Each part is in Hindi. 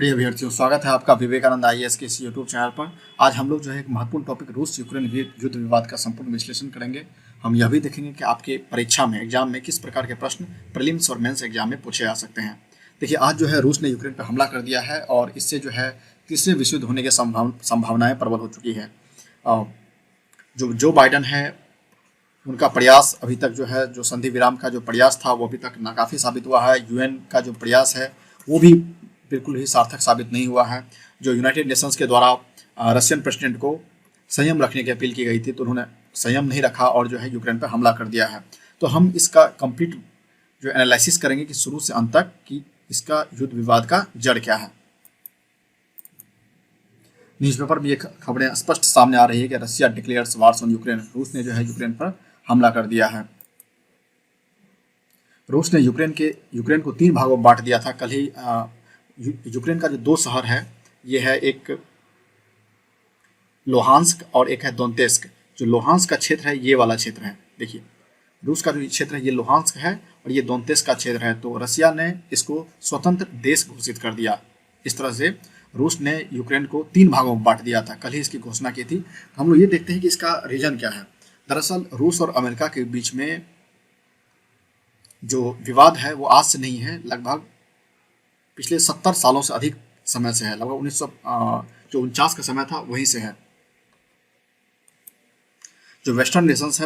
प्रिय अभ्यर्थियों, स्वागत है आपका विवेकानंद आईएएस के इस यूट्यूब चैनल पर। आज हम लोग जो है एक महत्वपूर्ण टॉपिक रूस यूक्रेन युद्ध विवाद का संपूर्ण विश्लेषण करेंगे। हम यह भी देखेंगे कि आपके परीक्षा में एग्जाम में किस प्रकार के प्रश्न प्रीलिम्स और मेंस एग्जाम में पूछे जा सकते हैं। देखिए, आज जो है रूस ने यूक्रेन पर हमला कर दिया है और इससे जो है तीसरे विश्व युद्ध होने की संभावनाएं प्रबल हो चुकी है। जो बाइडन है उनका प्रयास अभी तक जो है, जो संधि विराम का जो प्रयास था वो अभी तक नाकाफी साबित हुआ है। यूएन का जो प्रयास है वो भी बिल्कुल ही सार्थक साबित नहीं हुआ है। जो यूनाइटेड नेशंस के द्वारा रशियन प्रेसिडेंट को संयम रखने की अपील की गई थी तो उन्होंने संयम नहीं रखा और जो है यूक्रेन पर हमला कर दिया है। तो हम इसका कंप्लीट जो एनालिसिस करेंगे कि शुरू से अंत तक कि इसका युद्ध विवाद का जड़ क्या है। न्यूज़पेपर में ये खबरें स्पष्ट सामने आ रही है कि Russia declares wars on Ukraine. रूस ने जो है यूक्रेन पर हमला कर दिया है। रूस ने यूक्रेन को 3 भागों में बांट दिया था। कल ही यूक्रेन का जो 2 शहर है ये है, एक लोहांस्क और एक है दोनेत्स्क। जो लोहांस्क का क्षेत्र है ये वाला क्षेत्र है। देखिए, रूस का जो क्षेत्र है ये लोहांस्क है और ये दोनेत्स्क का क्षेत्र है। तो रशिया ने इसको स्वतंत्र देश घोषित कर दिया। इस तरह से रूस ने यूक्रेन को 3 भागों में बांट दिया था। कल ही इसकी घोषणा की थी। हम लोग ये देखते हैं कि इसका रीजन क्या है। दरअसल रूस और अमेरिका के बीच में जो विवाद है वो आज से नहीं है, लगभग पिछले 70 सालों से अधिक समय से है। लगभग 1949 का समय था वहीं से है। जो वेस्टर्न नेशंस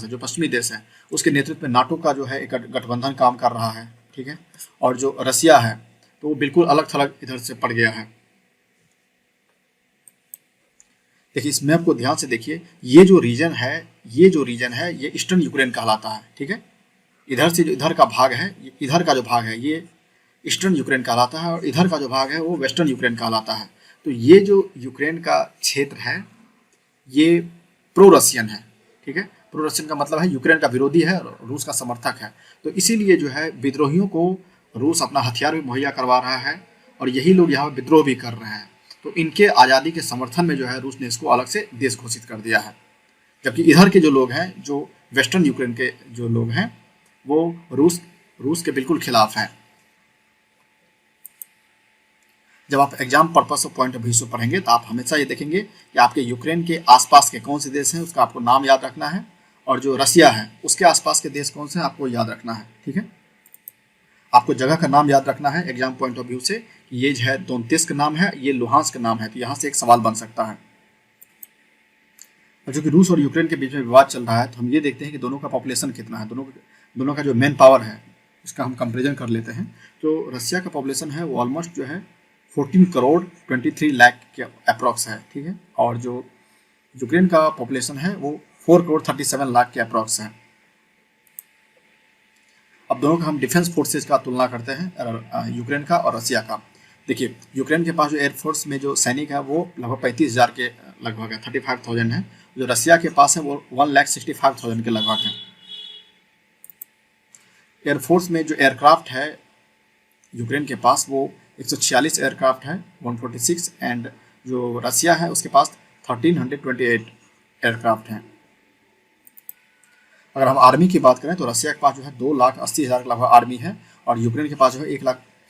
है जो पश्चिमी देश है उसके नेतृत्व में नाटो का जो है एक गठबंधन काम कर रहा है, ठीक है। और जो रशिया है तो वो बिल्कुल अलग थलग इधर से पड़ गया है। देखिए, इस मैप को ध्यान से देखिए। ये जो रीजन है ये ईस्टर्न यूक्रेन कहलाता है, ठीक है। इधर से जो इधर का भाग है, इधर का जो भाग है ये ईस्टर्न यूक्रेन कहलाता है और इधर का जो भाग है वो वेस्टर्न यूक्रेन कहलाता है। तो ये जो यूक्रेन का क्षेत्र है ये प्रो रशियन है, ठीक है। प्रो रशियन का मतलब है यूक्रेन का विरोधी है और रूस का समर्थक है। तो इसीलिए जो है विद्रोहियों को रूस अपना हथियार भी मुहैया करवा रहा है और यही लोग यहाँ विद्रोह भी कर रहे हैं। तो इनके आज़ादी के समर्थन में जो है रूस ने इसको अलग से देश घोषित कर दिया है। जबकि इधर के जो लोग हैं, जो वेस्टर्न यूक्रेन के जो लोग हैं, वो रूस के बिल्कुल खिलाफ हैं। जब आप exam purpose of point of view से पढ़ेंगे तो आप हमेशा ये देखेंगे कि आपके यूक्रेन के आसपास के कौन से देश हैं उसका आपको नाम याद रखना है, और जो रशिया है उसके आसपास के देश कौन से हैं आपको याद रखना है, ठीक है। आपको जगह का नाम याद रखना है एग्जाम पॉइंट ऑफ व्यू से। ये जो है दोनेत्स्क नाम है, ये लुहांस्क नाम है। तो यहाँ से एक सवाल बन सकता है। और जो कि रूस और यूक्रेन के बीच में विवाद चल रहा है तो हम ये देखते हैं कि दोनों का पॉपुलेशन कितना है, दोनों का जो मैन पावर है इसका हम कंपेरिजन कर लेते हैं। तो रशिया का पॉपुलेशन है वो ऑलमोस्ट जो है 14 करोड़ 23 लाख के अप्रॉक्स है, ठीक है। और जो यूक्रेन का पॉपुलेशन है वो 4 करोड़ 37 लाख के अप्रॉक्स है। अब दोनों का हम डिफेंस फोर्सेज का तुलना करते हैं, यूक्रेन का और रशिया का। देखिए, यूक्रेन के पास जो एयरफोर्स में जो सैनिक है वो लगभग 35,000 के लगभग है, 35,000 है। जो रशिया के पास है वो 1,65,000 के लगभग है। एयरफोर्स में जो एयरक्राफ्ट है यूक्रेन के पास वो 146 एयरक्राफ्ट है, 146, एंड जो रशिया है उसके पास 1328 एयरक्राफ्ट हैं। अगर हम आर्मी की बात करें तो रशिया के पास जो है 2,80,000 के लगभग आर्मी है और यूक्रेन के पास जो है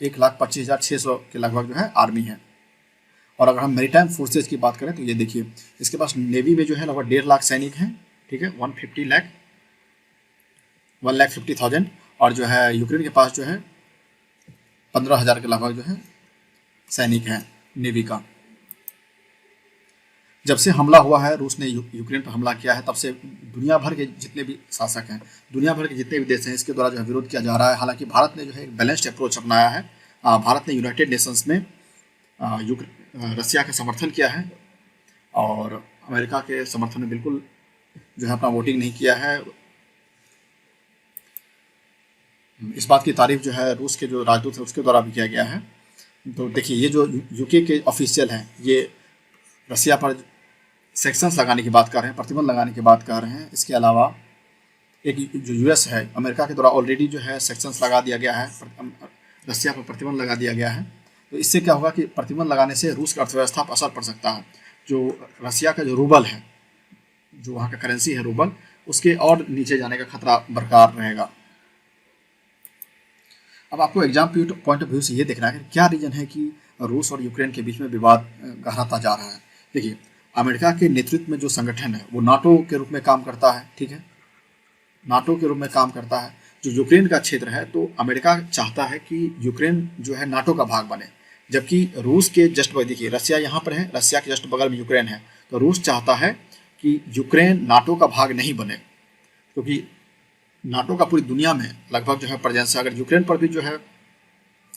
1,25,600 के लगभग जो है आर्मी है। और अगर हम मैरीटाइम फोर्सेज की बात करें तो ये देखिए, इसके पास नेवी में जो है लगभग 1.5 लाख सैनिक हैं, ठीक है, 1,50,000, और जो है यूक्रेन के पास जो है 15,000 के लगभग जो है सैनिक हैं नेवी का। जब से हमला हुआ है, रूस ने यूक्रेन पर हमला किया है, तब से दुनिया भर के जितने भी शासक हैं, दुनिया भर के जितने भी देश हैं, इसके द्वारा जो है विरोध किया जा रहा है। हालांकि भारत ने जो है एक बैलेंस्ड अप्रोच अपनाया है। भारत ने यूनाइटेड नेशंस में रशिया का समर्थन किया है और अमेरिका के समर्थन में बिल्कुल जो है अपना वोटिंग नहीं किया है। इस बात की तारीफ जो है रूस के जो राजदूत है उसके द्वारा भी किया गया है। तो देखिए, ये जो यूके के ऑफिशियल हैं ये रशिया पर सेक्शंस लगाने की बात कर रहे हैं, प्रतिबंध लगाने की बात कर रहे हैं। इसके अलावा एक जो यूएस है, अमेरिका के द्वारा ऑलरेडी जो है सेक्शंस लगा दिया गया है, रशिया पर प्रतिबंध लगा दिया गया है। तो इससे क्या होगा कि प्रतिबंध लगाने से रूस की अर्थव्यवस्था पर असर पड़ सकता है। जो रशिया का जो रूबल है, जो वहाँ का करेंसी है रूबल, उसके और नीचे जाने का खतरा बरकरार रहेगा। अब आपको एग्जाम पॉइंट ऑफ व्यू से ये देखना है कि क्या रीजन है कि रूस और यूक्रेन के बीच में विवाद गहराता जा रहा है। देखिए, अमेरिका के नेतृत्व में जो संगठन है वो नाटो के रूप में काम करता है, ठीक है, नाटो के रूप में काम करता है। जो यूक्रेन का क्षेत्र है तो अमेरिका चाहता है कि यूक्रेन जो है नाटो का भाग बने, जबकि रूस के जस्ट बगल, देखिए रसिया यहाँ पर है, रसिया के जस्ट बगल में यूक्रेन है, तो रूस चाहता है कि यूक्रेन नाटो का भाग नहीं बने, क्योंकि नाटो का पूरी दुनिया में लगभग जो है प्रेजेंस है। अगर यूक्रेन पर भी जो है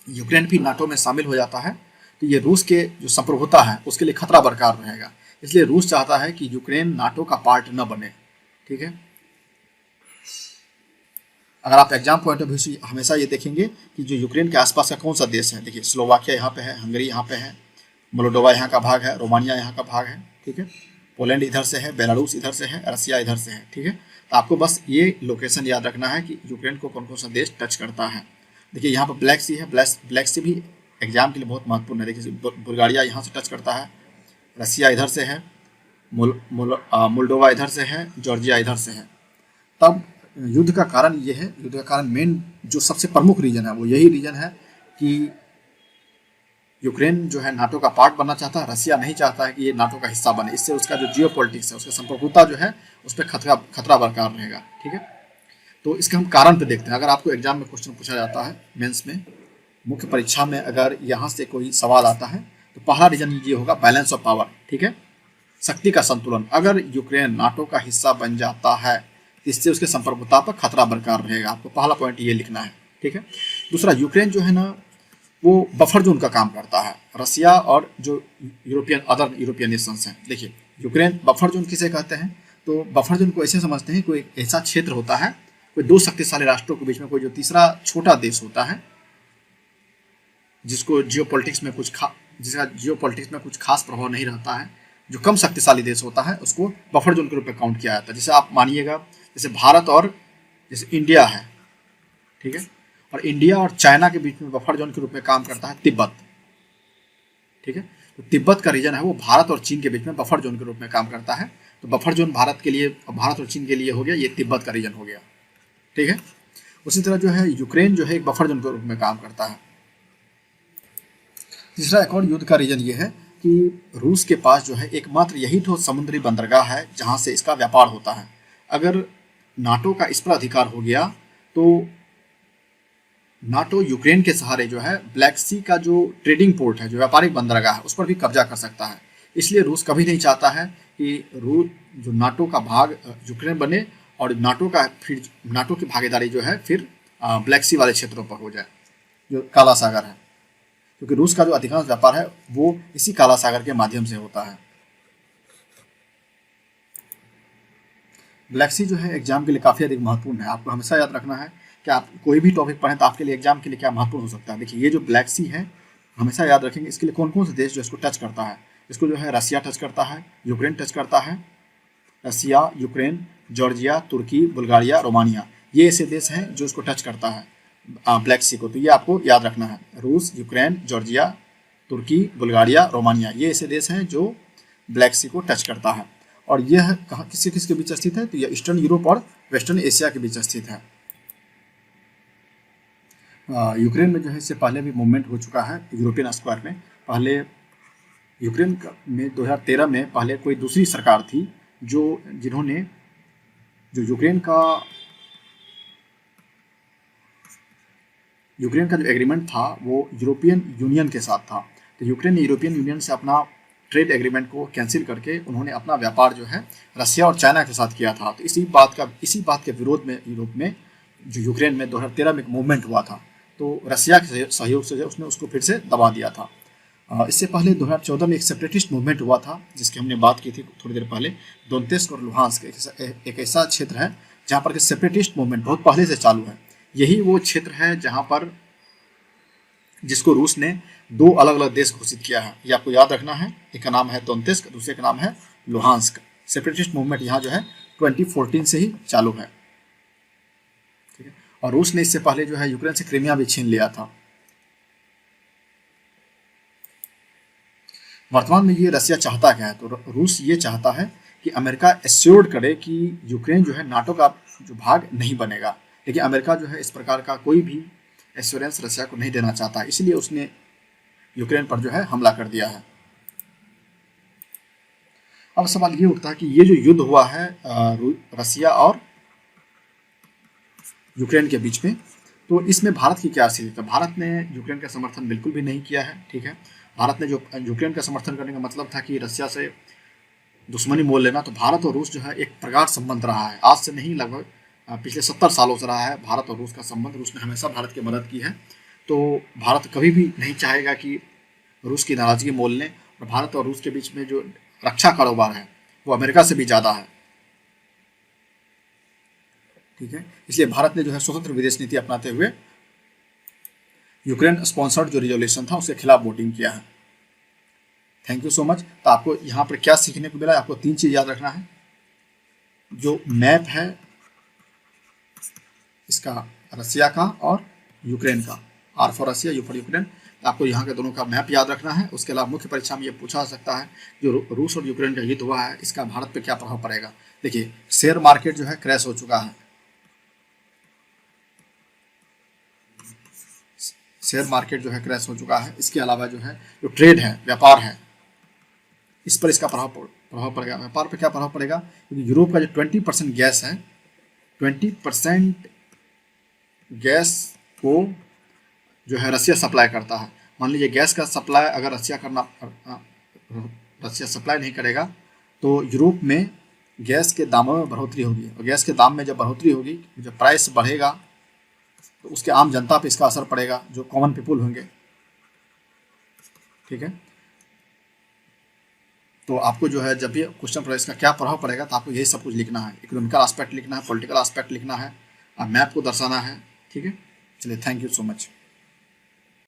यूक्रेन भी नाटो में शामिल हो जाता है तो ये रूस के जो संप्रभुता है उसके लिए खतरा बरकरार रहेगा। इसलिए रूस चाहता है कि यूक्रेन नाटो का पार्ट न बने, ठीक है। अगर आप एग्जाम पॉइंट ऑफ व्यू से हमेशा ये देखेंगे कि जो यूक्रेन के आसपास का कौन सा देश है, देखिए स्लोवाकिया यहाँ पे है, हंगरी यहाँ पे है, मोल्डोवा यहाँ का भाग है, रोमानिया यहाँ का भाग है, ठीक है, पोलैंड इधर से है, बेलारूस इधर से है, रसिया इधर से है, ठीक है। तो आपको बस ये लोकेशन याद रखना है कि यूक्रेन को कौन कौन सा देश टच करता है। देखिए यहाँ पर ब्लैक सी है, ब्लैक सी भी एग्जाम के लिए बहुत महत्वपूर्ण है। देखिए बुल्गारिया यहाँ से टच करता है, रसिया इधर से है, मोल्डोवा इधर से है, जॉर्जिया इधर से है। तब युद्ध का कारण ये है, युद्ध का कारण मेन जो सबसे प्रमुख रीजन है वो यही रीजन है कि यूक्रेन जो है नाटो का पार्ट बनना चाहता है, रसिया नहीं चाहता है कि ये नाटो का हिस्सा बने। इससे उसका जो जियोपॉलिटिक्स है, उसका संप्रभुता जो है उस पर खतरा बरकरार रहेगा, ठीक है। तो इसके हम कारण पे देखते हैं। अगर आपको एग्जाम में क्वेश्चन पूछा जाता है, मेंस में, मुख्य परीक्षा में अगर यहाँ से कोई सवाल आता है तो पहला रीजन ये होगा बैलेंस ऑफ पावर, ठीक है, शक्ति का संतुलन। अगर यूक्रेन नाटो का हिस्सा बन जाता है तो इससे उसके संप्रभुता पर खतरा बरकरार रहेगा। आपको पहला पॉइंट ये लिखना है, ठीक है। दूसरा, यूक्रेन जो है ना वो बफर जोन का काम करता है, रसिया और जो अदर यूरोपियन नेशंस हैं। देखिए यूक्रेन बफर जोन किसे कहते हैं, तो बफर जोन को ऐसे समझते हैं कोई ऐसा क्षेत्र होता है, कोई दो शक्तिशाली राष्ट्रों के बीच में कोई जो तीसरा छोटा देश होता है जिसका जियोपॉलिटिक्स में कुछ खास प्रभाव नहीं रहता है, जो कम शक्तिशाली देश होता है उसको बफर जोन के रूप में काउंट किया जाता है। जैसे आप मानिएगा जैसे भारत और जैसे इंडिया है, ठीक है, और इंडिया और चाइना के बीच में बफर जोन के रूप में काम करता है तिब्बत, ठीक है। तो तिब्बत का रीजन है वो भारत और चीन के बीच में बफर जोन के रूप में काम करता है। तो बफर जोन भारत और चीन के लिए हो गया, ये तिब्बत का रीजन हो गया, ठीक है। उसी तरह जो है यूक्रेन जो है एक बफर जोन के रूप में काम करता है। तीसरा एक और युद्ध का रीजन ये है कि रूस के पास जो है एकमात्र यही तो समुद्री बंदरगाह है जहां से इसका व्यापार होता है। अगर नाटो का इस पर अधिकार हो गया तो नाटो यूक्रेन के सहारे जो है ब्लैक सी का जो ट्रेडिंग पोर्ट है, जो व्यापारिक बंदरगाह है, उस पर भी कब्जा कर सकता है। इसलिए रूस कभी नहीं चाहता है कि जो नाटो का भाग यूक्रेन बने और नाटो की भागीदारी जो है फिर ब्लैक सी वाले क्षेत्रों पर हो जाए, जो काला सागर है, क्योंकि रूस का जो अधिकांश व्यापार है वो इसी काला सागर के माध्यम से होता है। ब्लैक सी जो है एग्जाम के लिए काफ़ी अधिक महत्वपूर्ण है। आपको हमेशा याद रखना है कि आप कोई भी टॉपिक पढ़ें तो आपके लिए एग्जाम के लिए क्या महत्वपूर्ण हो सकता है। देखिए ये जो ब्लैक सी है हमेशा याद रखेंगे, इसके लिए कौन कौन से देश जो इसको टच करता है। इसको जो है रसिया टच करता है, यूक्रेन टच करता है, रसिया, यूक्रेन, जॉर्जिया, तुर्की, बुल्गारिया, रोमानिया, ये ऐसे देश हैं जो इसको टच करता है ब्लैक सी को। तो ये आपको याद रखना है, रूस, यूक्रेन, जॉर्जिया, तुर्की, बुल्गारिया, रोमानिया, ये ऐसे देश हैं जो ब्लैक सी को टच करता है। और यह कहाँ किसके बीच स्थित है, तो यह ईस्टर्न यूरोप और वेस्टर्न एशिया के बीच स्थित है। यूक्रेन में जो है इससे पहले भी मूवमेंट हो चुका है यूरोपियन स्क्वायर में। पहले यूक्रेन में 2013 में पहले कोई दूसरी सरकार थी जिन्होंने जो यूक्रेन का जो एग्रीमेंट था वो यूरोपियन यूनियन के साथ था। तो यूक्रेन ने यूरोपियन यूनियन से अपना ट्रेड एग्रीमेंट को कैंसिल करके उन्होंने अपना व्यापार जो है रसिया और चाइना के साथ किया था। तो इसी बात के विरोध में यूरोप में जो यूक्रेन में 2013 में एक मूवमेंट हुआ था, तो रसिया के सहयोग से उसने उसको फिर से दबा दिया था। इससे पहले 2014 में एक सेपरेटिस्ट मूवमेंट हुआ था जिसकी हमने बात की थी थोड़ी देर पहले। दोनेत्स्क और लुहांस्क एक ऐसा क्षेत्र है जहाँ पर सेपरेटिस्ट मूवमेंट बहुत पहले से चालू है। यही वो क्षेत्र है जहाँ पर जिसको रूस ने दो अलग अलग देश घोषित किया है। ये आपको याद रखना है, एक का नाम है दोनेत्स्क, दूसरे का नाम है लुहांस्क। सेपरेटिस्ट मूवमेंट यहाँ जो है 2014 से ही चालू है, ठीक है। और रूस ने इससे पहले जो है यूक्रेन से क्रीमिया भी छीन लिया था। वर्तमान में ये रसिया चाहता क्या है, तो रूस ये चाहता है कि अमेरिका एश्योर्ड करे कि यूक्रेन जो है नाटो का जो भाग नहीं बनेगा। लेकिन अमेरिका जो है इस प्रकार का कोई भी एश्योरेंस रशिया को नहीं देना चाहता, इसलिए उसने यूक्रेन पर जो है हमला कर दिया है। अब सवाल ये उठता है कि ये जो युद्ध हुआ है रसिया और यूक्रेन के बीच में, तो इसमें भारत की क्या स्थिति? तो भारत ने यूक्रेन का समर्थन बिल्कुल भी नहीं किया है, ठीक है। भारत ने जो यूक्रेन का समर्थन करने का मतलब था कि रसिया से दुश्मनी मोल लेना। तो भारत और रूस जो है एक प्रगाढ़ संबंध रहा है, आज से नहीं, लगभग पिछले 70 सालों से रहा है भारत और रूस का संबंध। रूस ने हमेशा भारत की मदद की है, तो भारत कभी भी नहीं चाहेगा कि रूस की नाराजगी मोल लें। और भारत और रूस के बीच में जो रक्षा कारोबार है वो अमेरिका से भी ज़्यादा है, ठीक है। इसलिए भारत ने जो है स्वतंत्र विदेश नीति अपनाते हुए यूक्रेन स्पॉन्सर्ड जो रिजोल्यूशन था उसके खिलाफ वोटिंग किया है। Thank you so much. तो आपको यहाँ पर क्या सीखने को मिला? आपको 3 चीज़ याद रखना है। जो मैप है इसका रसिया का और यूक्रेन का, R for Russia, U for Ukraine, आपको यहाँ के दोनों का मैप याद रखना है। उसके अलावा मुख्य परीक्षा में ये पूछा जा सकता है जो रूस और यूक्रेन का युद्ध हुआ है इसका भारत पे क्या प्रभाव पड़ेगा। देखिए, शेयर मार्केट जो है क्रैश हो चुका है, शेयर मार्केट जो है क्रैश हो चुका है। इसके अलावा जो है जो ट्रेड है, व्यापार है, इस पर इसका प्रभाव पड़ेगा। व्यापार पर क्या प्रभाव पड़ेगा? क्योंकि यूरोप का जो 20% गैस है, 20% गैस को जो है रसिया सप्लाई करता है। मान लीजिए गैस का सप्लाई अगर रसिया सप्लाई नहीं करेगा तो यूरोप में गैस के दामों में बढ़ोतरी होगी, और गैस के दाम में जब बढ़ोतरी होगी, जब प्राइस बढ़ेगा तो उसके आम जनता पे इसका असर पड़ेगा, जो कॉमन पीपुल होंगे, ठीक है। तो आपको जो है जब भी क्वेश्चन पड़े इसका क्या प्रभाव पड़ेगा तो आपको यही सब कुछ लिखना है, इकोनॉमिकल एस्पेक्ट लिखना है, पॉलिटिकल एस्पेक्ट लिखना है, मैप को दर्शाना है, ठीक है। चलिए, थैंक यू सो मच।